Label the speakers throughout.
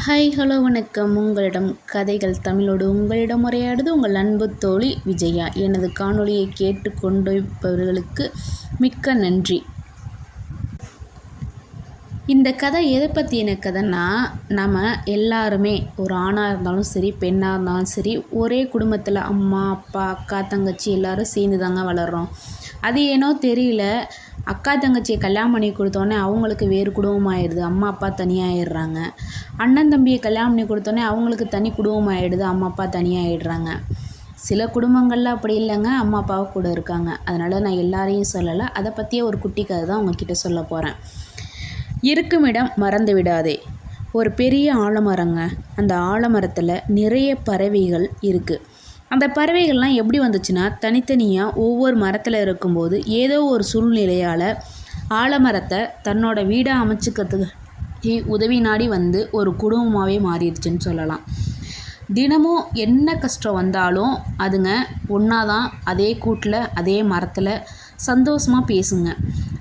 Speaker 1: Hi hello வணக்கம். உங்களிடம் கதைகள் தமிழோடு உங்களிடம் உரையாடுது உங்கள் அன்பு தோழி விஜயா. எனது காணொளியை கேட்டு கொண்டிருப்பவர்களுக்கு மிக்க நன்றி. இந்த கதை எதை பற்றின கதைன்னா, நம்ம எல்லாருமே ஒரு ஆணாக இருந்தாலும் சரி பெண்ணாக இருந்தாலும் சரி ஒரே குடும்பத்தில் அம்மா அப்பா அக்கா தங்கச்சி எல்லோரும் சேர்ந்து தாங்க வளர்கிறோம். அது ஏனோ தெரியல, அக்கா தங்கச்சியை கல்யாணம் பண்ணி கொடுத்தோன்னே அவங்களுக்கு வேறு குடும்பம் ஆயிடுது, அம்மா அப்பா தனியாகிடுறாங்க. அண்ணன் தம்பியை கல்யாணம் பண்ணி கொடுத்தோன்னே அவங்களுக்கு தனி குடும்பம் ஆகிடுது, அம்மா அப்பா தனியாகிடுறாங்க. சில குடும்பங்களில் அப்படி இல்லைங்க, அம்மா அப்பாவை கூட இருக்காங்க. அதனால் நான் எல்லாரையும் சொல்லலை, அதை பற்றியே ஒரு குட்டி கதை தான் உங்ககிட்ட சொல்ல போகிறேன். இருக்குமிடம் மறந்து விடாதே. ஒரு பெரிய ஆலமரங்க. அந்த ஆலமரத்தில் நிறைய பறவைகள் இருக்குது. அந்த பறவைகள்லாம் எப்படி வந்துச்சுன்னா, தனித்தனியாக ஒவ்வொரு மரத்தில் இருக்கும்போது ஏதோ ஒரு சூழ்நிலையால் ஆலமரத்தை தன்னோட வீடாக அமைச்சிக்கிறதுக்கு உதவி நாடி வந்து ஒரு குடும்பமாகவே மாறிடுச்சுன்னு சொல்லலாம். தினமும் என்ன கஷ்டம் வந்தாலும் அதுங்க ஒன்றா தான் அதே கூட்டில் அதே மரத்தில் சந்தோஷமாக பேசுங்க.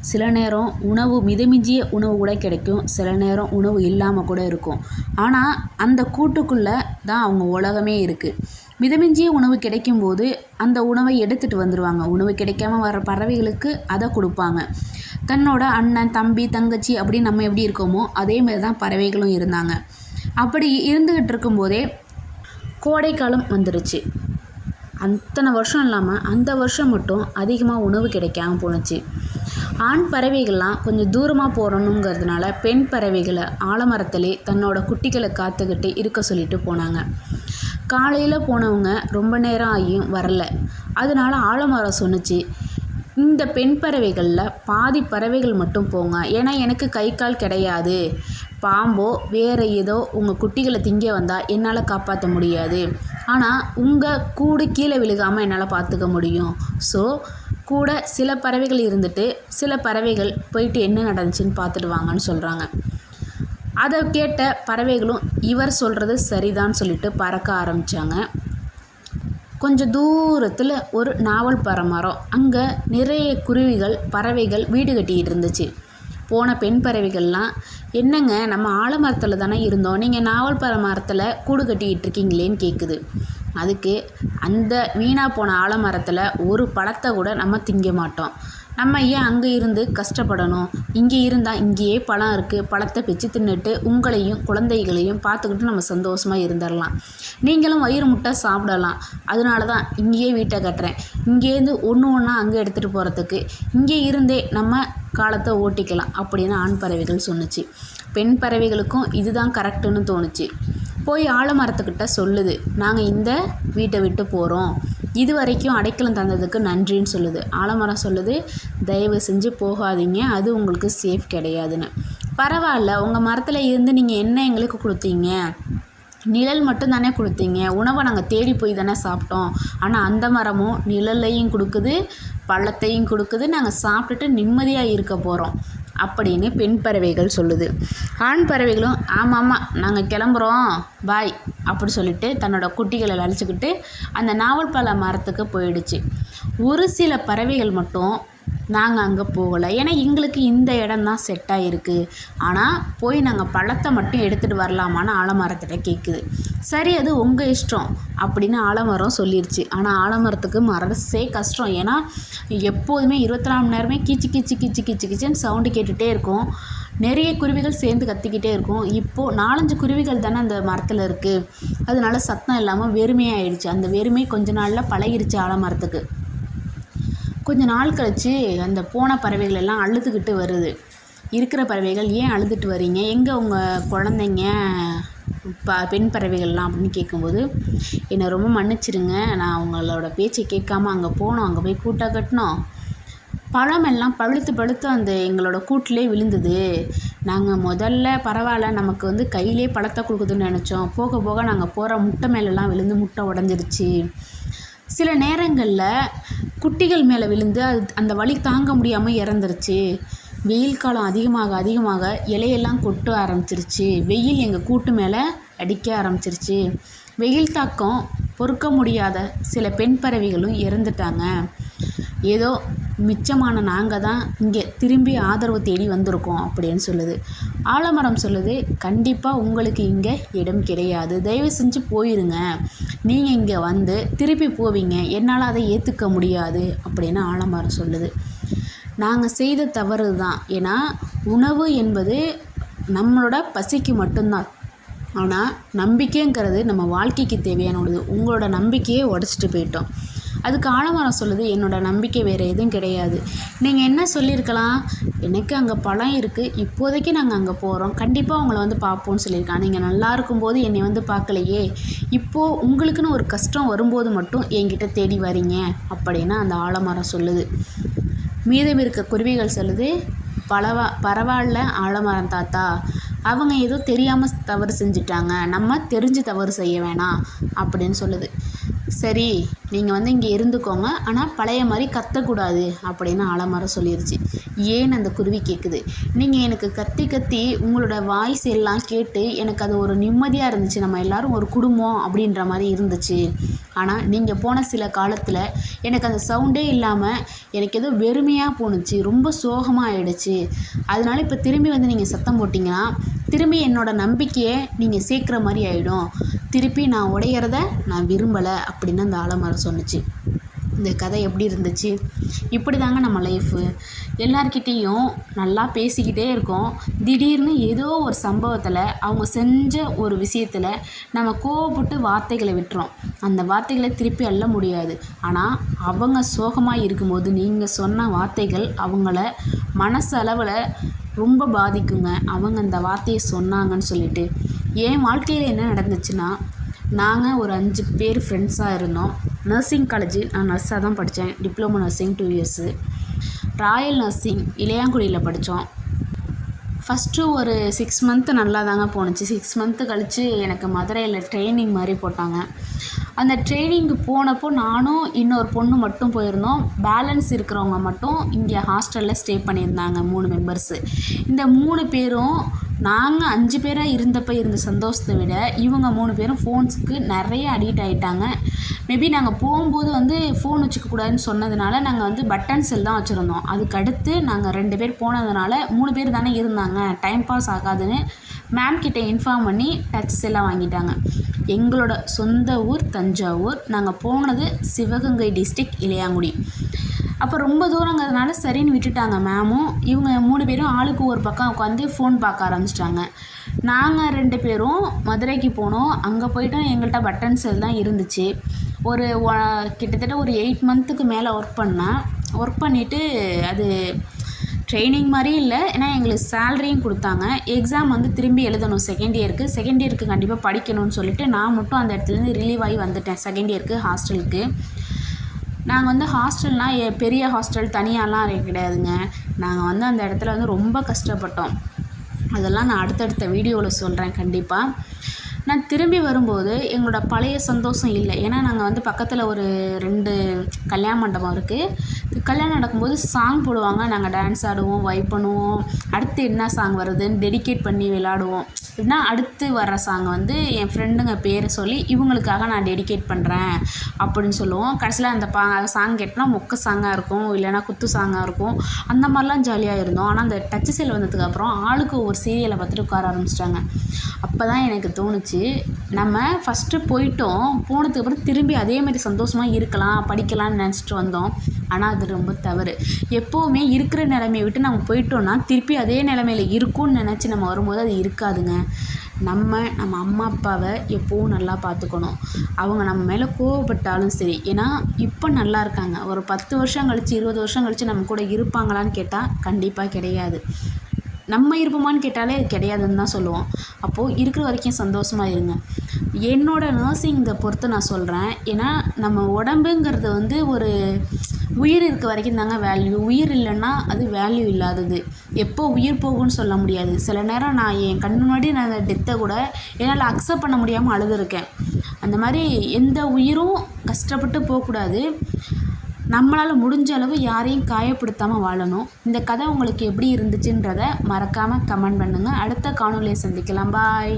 Speaker 1: சில நேரம் உணவு மிதமிஞ்சிய உணவு கூட கிடைக்கும், சில நேரம் உணவு இல்லாமல் கூட இருக்கும். ஆனால் அந்த கூட்டுக்குள்ளே தான் அவங்க உலகமே இருக்குது. மிதமிஞ்சிய உணவு கிடைக்கும்போது அந்த உணவை எடுத்துகிட்டு வந்துடுவாங்க. உணவு கிடைக்காம வர பறவைகளுக்கு அதை கொடுப்பாங்க. தன்னோட அண்ணன் தம்பி தங்கச்சி அப்படின்னு நம்ம எப்படி இருக்கோமோ அதேமாரி தான் பறவைகளும் இருந்தாங்க. அப்படி இருந்துக்கிட்டு இருக்கும்போதே கோடைக்காலம் வந்துருச்சு. அத்தனை வருஷம் இல்லாமல் அந்த வருஷம் மட்டும் அதிகமாக உணவு கிடைக்காம போணுச்சு. ஆண் பறவைகள்லாம் கொஞ்சம் தூரமாக போகணுங்கிறதுனால பெண் பறவைகளை ஆலமரத்திலே தன்னோட குட்டிகளை காத்துக்கிட்டு இருக்க சொல்லிட்டு போனாங்க. காலையில் போனவங்க ரொம்ப நேரம் ஆகியும் வரல. அதனால ஆலமரம் சொன்னிச்சு, இந்த பெண் பறவைகளில் பாதி பறவைகள் மட்டும் போங்க, ஏன்னா எனக்கு கை கால் கிடையாது, பாம்போ வேறு ஏதோ உங்கள் குட்டிகளை திங்க வந்தால் என்னால் காப்பாற்ற முடியாது, ஆனால் உங்கள் கூடு கீழே விழுகாமல் என்னால் பார்த்துக்க முடியும். ஸோ கூட சில பறவைகள் இருந்துட்டு சில பறவைகள் போயிட்டு என்ன நடந்துச்சுன்னு பார்த்துட்டு வாங்கன்னு சொல்கிறாங்க. அதை கேட்ட பறவைகளும் இவர் சொல்கிறது சரிதான் சொல்லிட்டு பறக்க ஆரம்பித்தாங்க. கொஞ்சம் தூரத்தில் ஒரு நாவல் மரம், அங்கே நிறைய குருவிகள் பறவைகள் வீடு கட்டிக்கிட்டு இருந்துச்சு. போன பெண் பறவைகள்லாம், என்னங்க நம்ம ஆலமரத்தில் தானே இருந்தோம், நீங்கள் நாவல் மரத்தில் கூடு கட்டிக்கிட்டு இருக்கீங்களேன்னு கேட்குது. அதுக்கு, அந்த வீணாக போன ஆலமரத்தில் ஒரு பழத்தை கூட நம்ம திங்க மாட்டோம், நம்ம ஏன் அங்கே இருந்து கஷ்டப்படணும், இங்கே இருந்தால் இங்கேயே பழம் இருக்குது, பழத்தை பிச்சு தின்னுட்டு உங்களையும் குழந்தைகளையும் பார்த்துக்கிட்டு நம்ம சந்தோஷமாக இருந்துடலாம், நீங்களும் வயிறு முட்டை சாப்பிடலாம், அதனால தான் இங்கேயே வீட்டை கட்டுறேன், இங்கேருந்து ஒன்று ஒன்றா அங்கே எடுத்துகிட்டு போகிறதுக்கு இங்கே இருந்தே நம்ம காலத்தை ஓட்டிக்கலாம் அப்படின்னு ஆண் பறவைகள் சொன்னிச்சு. பெண் பறவைகளுக்கும் இதுதான் கரெக்டுன்னு தோணுச்சு. போய் ஆலமரத்துக்கிட்ட சொல்லுது, நாங்கள் இந்த வீட்டை விட்டு போகிறோம், இது வரைக்கும் அடைக்கலம் தந்ததுக்கு நன்றின்னு சொல்லுது. ஆலமரம் சொல்லுது, தயவு செஞ்சு போகாதீங்க, அது உங்களுக்கு சேஃப் கிடையாதுன்னு. பரவாயில்ல, உங்கள் மரத்தில் இருந்து நீங்கள் என்ன எங்களுக்கு கொடுத்தீங்க, நிழல் மட்டும் தானே கொடுத்தீங்க, உணவை நாங்கள் தேடி போய் தானே சாப்பிட்டோம், ஆனால் அந்த மரமும் நிழலையும் கொடுக்குது பழத்தையும் கொடுக்குது, நாங்கள் சாப்பிட்டுட்டு நிம்மதியாக இருக்க போகிறோம் அப்படின்னு பெண் பறவைகள் சொல்லுது. ஆண் பறவைகளும் ஆமாம் நாங்கள் கிளம்புறோம் பாய் அப்படி சொல்லிட்டு தன்னோட குட்டிகளை அழைச்சிக்கிட்டு அந்த நாவல் பழ மரத்துக்கு போயிடுச்சு. ஒரு சில பறவைகள் மட்டும் நாங்கள் அங்கே போகலை, ஏன்னா எங்களுக்கு இந்த இடம் தான் செட் ஆகிருக்கு, ஆனால் போய் நாங்கள் பழத்தை மட்டும் எடுத்துகிட்டு வரலாமான்னு ஆலமரத்திட்ட கேட்குது. சரி, அது உங்கள் இஷ்டம் அப்படின்னு ஆலமரம் சொல்லிடுச்சு. ஆனால் ஆலமரத்துக்கு மரசே கஷ்டம், ஏன்னா எப்போதுமே 24 மணி நேரமே கீச்சு கீச்சு கீச்சு கீச்சு கீச்சுன்னு சவுண்டு கேட்டுகிட்டே இருக்கும், நிறைய குருவிகள் சேர்ந்து கத்திக்கிட்டே இருக்கும். இப்போது 4-5 குருவிகள் தானே அந்த மரத்தில் இருக்குது, அதனால சத்தம் இல்லாமல் வெறுமையாகிடுச்சு. அந்த வெறுமை கொஞ்ச நாளில் பழகிடுச்சு ஆலமரத்துக்கு. கொஞ்ச நாள் கழித்து அந்த போன பறவைகள் எல்லாம் அழுதுகிட்டு வருது. இருக்கிற பறவைகள், ஏன் அழுதுட்டு வரீங்க, எங்கே உங்கள் குழந்தைங்க பெண் பறவைகள்லாம் அப்படின்னு கேட்கும்போது, என்னை ரொம்ப மன்னிச்சிடுங்க, நான் உங்களோட பேச்சை கேட்காம அங்கே போனோம், அங்கே போய் கூட்டாக கட்டினோம், பழமெல்லாம் பழுத்து பழுத்து அந்த எங்களோட கூட்டிலே விழுந்தது, நாங்கள் முதல்ல பரவாயில்ல நமக்கு கையிலே பழத்தை கொடுக்குதுன்னு நினச்சோம், போக போக நாங்கள் போகிற முட்டை மேலெல்லாம் விழுந்து முட்டை உடஞ்சிருச்சு, சில நேரங்களில் குட்டிகள் மேலே விழுந்து அந்த வலி தாங்க முடியாமல் இறந்துருச்சு, வெயில் காலம் அதிகமாக அதிகமாக இலையெல்லாம் கொட்ட ஆரம்பிச்சிருச்சு, வெயில் எங்கள் கூட்டு மேலே அடிக்க ஆரம்பிச்சிருச்சு, வெயில் தாக்கம் பொறுக்க முடியாத சில பெண் பறவைகளும் இறந்துட்டாங்க, ஏதோ மிச்சமான நாங்கள் தான் இங்கே திரும்பி ஆதரவு தேடி வந்திருக்கோம் அப்படின்னு சொல்லுது. ஆலமரம் சொல்லுது, கண்டிப்பாக உங்களுக்கு இங்கே இடம் கிடையாது, தயவு செஞ்சு போயிருங்க, நீங்கள் இங்கே வந்து திருப்பி போவீங்க, என்னால் அதை ஏற்றுக்க முடியாது அப்படின்னு ஆலமரம் சொல்லுது. நாங்கள் செய்த தவறு தான். ஏன்னா உணவு என்பது நம்மளோட பசிக்கு மட்டும்தான். ஆனால் நம்பிக்கைங்கிறது நம்ம வாழ்க்கைக்கு தேவையான ஒன்று. உங்களோட நம்பிக்கையை உடச்சிட்டு போயிட்டோம். அதுக்கு ஆலமரம் சொல்லுது, என்னோடய நம்பிக்கை வேறு எதுவும் கிடையாது. நீங்கள் என்ன சொல்லியிருக்கலாம், எனக்கு அங்கே பழம் இருக்குது, இப்போதைக்கு நாங்கள் அங்கே போகிறோம், கண்டிப்பாக உங்களை வந்து பார்ப்போம்னு சொல்லியிருக்காங்க. நீங்கள் நல்லா இருக்கும்போது என்னை வந்து பார்க்கலையே, இப்போது உங்களுக்குன்னு ஒரு கஷ்டம் வரும்போது மட்டும் என்கிட்ட தேடி வரீங்க அப்படின்னு அந்த ஆலமரம் சொல்லுது. மீதம் இருக்க குருவிகள் சொல்லுது, பரவாயில்ல ஆலமரம் தாத்தா, அவங்க ஏதோ தெரியாமல் தவறு செஞ்சிட்டாங்க, நம்ம தெரிஞ்சு தவறு செய்ய வேணாம் அப்படின்னு சொல்லுது. சரி, நீங்கள் வந்து இங்கே இருந்துக்கோங்க, ஆனால் பழைய மாதிரி கத்தக்கூடாது அப்படின்னு ஆலமரம் சொல்லிடுச்சு. ஏன்னு அந்த குருவி கேட்குது. நீங்கள் எனக்கு கத்தி கத்தி உங்களோட வாய்ஸ் எல்லாம் கேட்டு எனக்கு அது ஒரு நிம்மதியாக இருந்துச்சு, நம்ம எல்லோரும் ஒரு குடும்பம் அப்படின்ற மாதிரி இருந்துச்சு. ஆனால் நீங்கள் போன சில காலத்தில் எனக்கு அந்த சவுண்டே இல்லாமல் எனக்கு ஏதோ வெறுமையாக போணுச்சு, ரொம்ப சோகமாக ஆகிடுச்சு. அதனால இப்போ திரும்பி வந்து நீங்கள் சத்தம் போட்டிங்கன்னா திரும்பி என்னோடய நம்பிக்கையை நீங்கள் சேர்க்குற மாதிரி ஆகிடும், திருப்பி நான் உடையிறத நான் விரும்பலை அப்படின்னு அந்த ஆலமரம் சொன்னிச்சு. இந்த கதை எப்படி இருந்துச்சு? இப்படி தாங்க நம்ம லைஃபு. எல்லார்கிட்டேயும் நல்லா பேசிக்கிட்டே இருக்கோம், திடீர்னு ஏதோ ஒரு சம்பவத்தில் அவங்க செஞ்ச ஒரு விஷயத்தில் நம்ம கோவப்பட்டு வார்த்தைகளை விட்டுறோம். அந்த வார்த்தைகளை திருப்பி அள்ள முடியாது. ஆனால் அவங்க சோகமாக இருக்கும்போது நீங்கள் சொன்ன வார்த்தைகள் அவங்கள மனசளவில் ரொம்ப பாதிக்குங்க. அவங்க அந்த வார்த்தையை சொன்னாங்கன்னு சொல்லிட்டு. என் வாழ்க்கையில் என்ன நடந்துச்சுன்னா, நாங்கள் ஒரு 5 பேர் ஃப்ரெண்ட்ஸாக இருந்தோம். நர்சிங் காலேஜ், நான் நர்ஸாக தான் படித்தேன், diploma nursing 2 years. Royal nursing இளையாங்குடியில் படித்தோம். ஃபஸ்ட்டு ஒரு 6 மந்த்து நல்லா தாங்க போணுச்சு. 6 மந்த்து கழித்து எனக்கு மதுரையில் ட்ரைனிங் மாதிரி போட்டாங்க. அந்த ட்ரைனிங்கு போனப்போ நானும் இன்னொரு பொண்ணு மட்டும் போயிருந்தோம். பேலன்ஸ் இருக்கிறவங்க மட்டும் இங்கே ஹாஸ்டலில் ஸ்டே பண்ணியிருந்தாங்க, 3 மெம்பர்ஸு. இந்த 3 பேரும் நாங்கள் 5 பேராக இருந்தப்போ இருந்த சந்தோஷத்தை விட இவங்க 3 பேரும் ஃபோன்ஸுக்கு நிறைய அடிக்ட் ஆகிட்டாங்க. மேபி நாங்கள் போகும்போது வந்து ஃபோன் வச்சுக்கக்கூடாதுன்னு சொன்னதுனால நாங்கள் வந்து பட்டன் செல் தான் வச்சுருந்தோம். அதுக்கடுத்து நாங்கள் 2 பேர் போனதுனால 3 பேர் தானே இருந்தாங்க, டைம் பாஸ் ஆகாதுன்னு மேம் கிட்டே இன்ஃபார்ம் பண்ணி டச் செல்லாம் வாங்கிட்டாங்க. எங்களோட சொந்த ஊர் தஞ்சாவூர், நாங்கள் போனது சிவகங்கை டிஸ்ட்ரிக்ட் இளையாங்குடி. அப்போ ரொம்ப தூரங்கிறதுனால சரின்னு விட்டுட்டாங்க மேமும். இவங்க 3 பேரும் ஆளுக்கு ஒரு பக்கம் உட்காந்து ஃபோன் பார்க்க ஆரம்பிச்சிட்டாங்க. நாங்கள் 2 பேரும் மதுரைக்கு போனோம். அங்கே போய்ட்டு எங்கள்கிட்ட பட்டன் செல் தான் இருந்துச்சு. கிட்டத்தட்ட ஒரு 8 மந்த்துக்கு மேலே ஒர்க் பண்ணிவிட்டு அது ட்ரைனிங் மாதிரி இல்லை, ஏன்னா எங்களுக்கு சேலரியும் கொடுத்தாங்க. எக்ஸாம் வந்து திரும்பி எழுதணும் செகண்ட் இயருக்கு கண்டிப்பாக படிக்கணும்னு சொல்லிட்டு நான் மட்டும் அந்த இடத்துலேருந்து ரிலீவ் ஆகி வந்துட்டேன் செகண்ட் இயருக்கு ஹாஸ்டலுக்கு. நாங்கள் வந்து ஹாஸ்டல்னால் பெரிய ஹாஸ்டல் தனியாலாம் கிடையாதுங்க. நாங்கள் வந்து அந்த இடத்துல வந்து ரொம்ப கஷ்டப்பட்டோம். அதெல்லாம் நான் அடுத்தடுத்த வீடியோவில் சொல்கிறேன் கண்டிப்பாக. நான் திரும்பி வரும்போது எங்களோட பழைய சந்தோஷம் இல்லை. ஏன்னா நாங்கள் வந்து பக்கத்தில் ஒரு 2 கல்யாண மண்டபம் இருக்குது. கல்யாணம் நடக்கும்போது சாங் போடுவாங்க, நாங்கள் டான்ஸ் ஆடுவோம், வைப் பண்ணுவோம். அடுத்து என்ன சாங் வருதுன்னு டெடிகேட் பண்ணி விளாடுவோம். எப்படின்னா அடுத்து வர்ற சாங் வந்து என் ஃப்ரெண்டுங்க பேரை சொல்லி இவங்களுக்காக நான் டெடிகேட் பண்ணுறேன் அப்படின்னு சொல்லுவோம். கடைசியில் அந்த சாங் கேட்டால் மொக்க சாங்காக இருக்கும், இல்லைனா குத்து சாங்காக இருக்கும். அந்த மாதிரிலாம் ஜாலியாக இருந்தோம். ஆனால் அந்த டச்சு செல் வந்ததுக்கப்புறம் ஆளுக்கு ஒவ்வொரு சீரியலை பார்த்துட்டு உட்கார ஆரம்பிச்சிட்டாங்க. அப்போ தான் எனக்கு தோணுச்சு, நம்ம ஃபஸ்ட்டு போனதுக்கப்புறம் திரும்பி அதேமாதிரி சந்தோஷமாக இருக்கலாம், படிக்கலாம்னு நினச்சிட்டு வந்தோம். ஆனால் அது ரொம்ப தவறு. எப்போவுமே இருக்கிற நிலைமையை விட்டு நம்ம போயிட்டோன்னா திருப்பி அதே நிலைமையில் இருக்கும்னு நினச்சி நம்ம வரும்போது அது இருக்காதுங்க. நம்ம அம்மா அப்பாவை எப்போவும் நல்லா பார்த்துக்கணும். அவங்க நம்ம மேலே கோவப்பட்டாலும் சரி, ஏன்னா இப்போ நல்லா இருக்காங்க, ஒரு 10 வருஷம் கழித்து 20 வருஷம் கழித்து நம்ம கூட இருப்பாங்களான்னு கேட்டால் கண்டிப்பாக கிடையாது. நம்ம இருப்போமான்னு கேட்டாலே அது கிடையாதுன்னு தான் சொல்லுவோம். அப்போது இருக்கிற வரைக்கும் சந்தோஷமாக இருங்க. என்னோடய நர்சிங் இதை பொறுத்து நான் சொல்கிறேன். ஏன்னா நம்ம உடம்புங்கிறது வந்து ஒரு உயிர் இருக்க வரைக்கும் தாங்க வேல்யூ. உயிர் இல்லைன்னா அது வேல்யூ இல்லாதது. எப்போ உயிர் போகும்னு சொல்ல முடியாது. சில நேரம் நான் என் கண் முன்னாடி நான் அந்த டெத்தை கூட என்னால் அக்செப்ட் பண்ண முடியாமல் அழுதுருக்கேன். அந்த மாதிரி எந்த உயிரும் கஷ்டப்பட்டு போகக்கூடாது. நம்மளால் முடிஞ்ச அளவு யாரையும் காயப்படுத்தாமல் வாழணும். இந்த கதை உங்களுக்கு எப்படி இருந்துச்சுன்றதை மறக்காமல் கமெண்ட் பண்ணுங்கள். அடுத்த காணொளியை சந்திக்கலாம். பாய்.